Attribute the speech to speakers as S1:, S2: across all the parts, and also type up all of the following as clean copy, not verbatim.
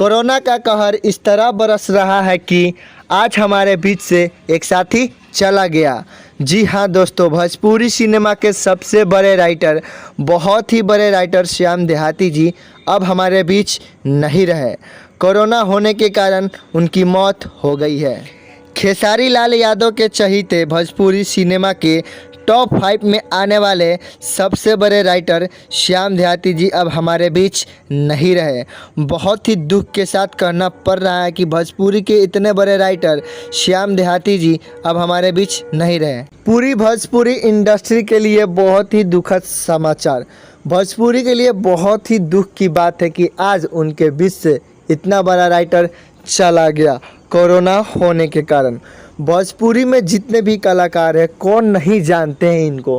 S1: Corona का कहर इस तरह बरस रहा है कि आज हमारे बीच से एक साथी चला गया। जी हाँ दोस्तों, भोजपुरी सिनेमा के सबसे बड़े राइटर, बहुत ही बड़े राइटर श्याम देहाती जी अब हमारे बीच नहीं रहे। कोरोना होने के कारण उनकी मौत हो गई है। खेसारी लाल यादव के चहीते भोजपुरी सिनेमा के टॉप 5 में आने वाले सबसे बड़े राइटर श्याम देहाती जी अब हमारे बीच नहीं रहे। बहुत ही दुख के साथ कहना पड़ रहा है कि भोजपुरी के इतने बड़े राइटर श्याम देहाती जी अब हमारे बीच नहीं रहे। पूरी भोजपुरी इंडस्ट्री के लिए बहुत ही दुखद समाचार, भोजपुरी के लिए बहुत ही दुख की बात है कि आज उनके बीच से इतना बड़ा राइटर चला गया कोरोना होने के कारण। भोजपुरी में जितने भी कलाकार हैं, कौन नहीं जानते हैं इनको,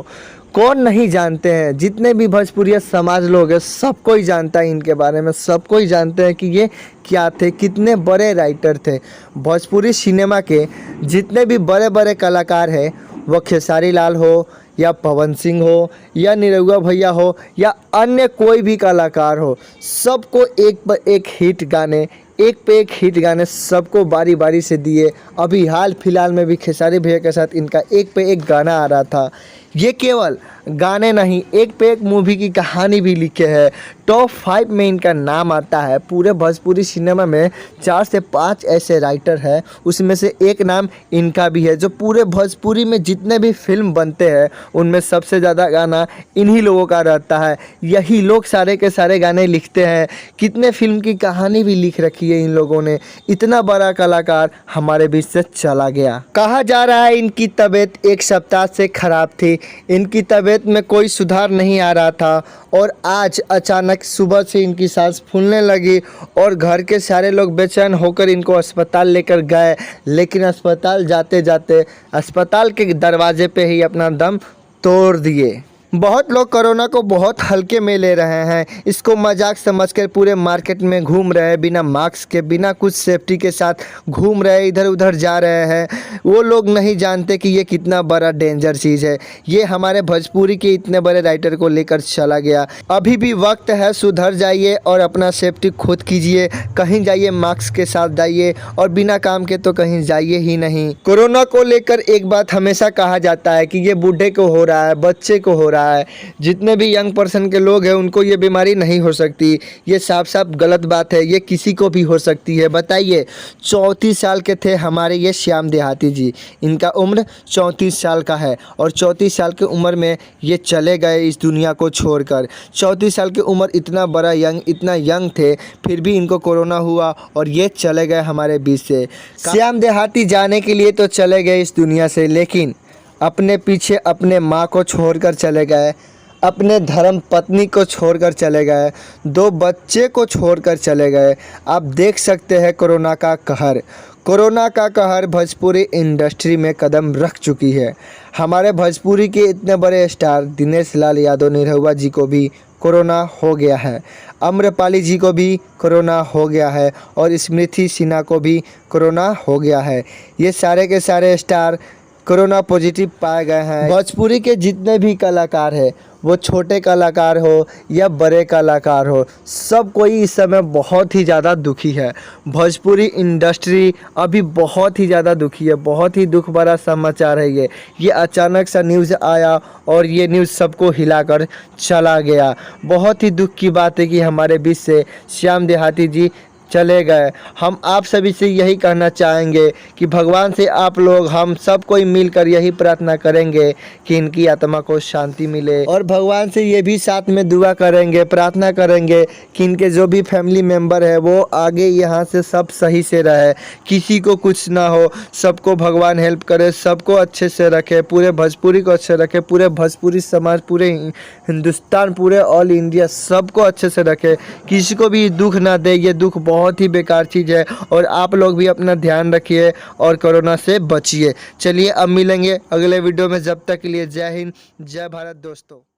S1: कौन नहीं जानते हैं। जितने भी भोजपुरी समाज लोग हैं, सबको ही जानता है इनके बारे में, सबको ही जानते हैं कि ये क्या थे, कितने बड़े राइटर थे। भोजपुरी सिनेमा के जितने भी बड़े बड़े कलाकार हैं, वो खेसारी लाल हो या पवन सिंह हो या निरहुआ भैया हो या अन्य कोई भी कलाकार हो, सबको एक पर एक हिट गाने, एक पे एक हिट गाने सबको बारी बारी से दिए। अभी हाल फिलहाल में भी खेसारी भैया के साथ इनका एक पे एक गाना आ रहा था। ये केवल गाने नहीं, एक पे एक मूवी की कहानी भी लिखे है। टॉप 5 में इनका नाम आता है। पूरे भोजपुरी सिनेमा में 4 से 5 ऐसे राइटर हैं, उसमें से एक नाम इनका भी है। जो पूरे भोजपुरी में जितने भी फिल्म बनते हैं, उनमें सबसे ज़्यादा गाना इन्हीं लोगों का रहता है। यही लोग सारे के सारे गाने लिखते हैं। कितने फिल्म की कहानी भी लिख रखी है इन लोगों ने। इतना बड़ा कलाकार हमारे बीच से चला गया। कहा जा रहा है इनकी तबीयत 1 सप्ताह से खराब थी, इनकी तबीयत में कोई सुधार नहीं आ रहा था और आज अचानक सुबह से इनकी सांस फूलने लगी और घर के सारे लोग बेचैन होकर इनको अस्पताल लेकर गए। लेकिन अस्पताल जाते जाते अस्पताल के दरवाजे पे ही अपना दम तोड़ दिए। बहुत लोग कोरोना को बहुत हल्के में ले रहे हैं, इसको मजाक समझकर पूरे मार्केट में घूम रहे हैं, बिना मास्क के, बिना कुछ सेफ्टी के साथ घूम रहे, इधर उधर जा रहे हैं। वो लोग नहीं जानते कि ये कितना बड़ा डेंजर चीज़ है। ये हमारे भोजपुरी के इतने बड़े राइटर को लेकर चला गया। अभी भी वक्त है, सुधर जाइए और अपना सेफ्टी खुद कीजिए। कहीं जाइए मास्क के साथ जाइए और बिना काम के तो कहीं जाइए ही नहीं। कोरोना को लेकर एक बात हमेशा कहा जाता है कि ये बूढ़े को हो रहा है, बच्चे को हो रहा है, जितने भी यंग पर्सन के लोग हैं उनको ये बीमारी नहीं हो सकती। ये साफ साफ गलत बात है, ये किसी को भी हो सकती है। बताइए, 34 साल के थे हमारे ये श्याम देहाती जी, इनका उम्र 34 साल का है और 34 साल की उम्र में ये चले गए इस दुनिया को छोड़कर। 34 साल की उम्र, इतना बड़ा यंग, इतना यंग थे, फिर भी इनको कोरोना हुआ और ये चले गए हमारे बीच से। श्याम देहाती जाने के लिए तो चले गए इस दुनिया से, लेकिन अपने पीछे अपने माँ को छोड़कर चले गए, अपने धर्म पत्नी को छोड़कर चले गए, 2 बच्चे को छोड़कर चले गए। आप देख सकते हैं कोरोना का कहर। कोरोना का कहर भोजपुरी इंडस्ट्री में कदम रख चुकी है। हमारे भोजपुरी के इतने बड़े स्टार दिनेश लाल यादव, निरहुआ जी को भी कोरोना हो गया है, आम्रपाली जी को भी कोरोना हो गया है और स्मृति सिन्हा को भी कोरोना हो गया है। ये सारे के सारे स्टार कोरोना पॉजिटिव पाए गए हैं। भोजपुरी के जितने भी कलाकार हैं, वो छोटे कलाकार हो या बड़े कलाकार हो, सब कोई इस समय बहुत ही ज़्यादा दुखी है। भोजपुरी इंडस्ट्री अभी बहुत ही ज़्यादा दुखी है। बहुत ही दुख भरा समाचार है ये अचानक सा न्यूज़ आया और ये न्यूज़ सबको हिलाकर चला गया। बहुत ही दुख की बात है कि हमारे बीच से श्याम देहाती जी चले गए। हम आप सभी से यही कहना चाहेंगे कि भगवान से आप लोग, हम सब कोई मिलकर यही प्रार्थना करेंगे कि इनकी आत्मा को शांति मिले और भगवान से ये भी साथ में दुआ करेंगे, प्रार्थना करेंगे कि इनके जो भी फैमिली मेम्बर है वो आगे यहाँ से सब सही से रहे, किसी को कुछ ना हो, सबको भगवान हेल्प करे, सबको अच्छे से रखे, पूरे भोजपुरी को अच्छे रखे, पूरे भोजपुरी समाज, पूरे हिंदुस्तान, पूरे ऑल इंडिया सबको अच्छे से रखे, किसी को भी दुख ना दे। ये दुख बहुत ही बेकार चीज़ है और आप लोग भी अपना ध्यान रखिए और कोरोना से बचिए। चलिए अब मिलेंगे अगले वीडियो में, जब तक के लिए जय हिंद, जय भारत दोस्तों।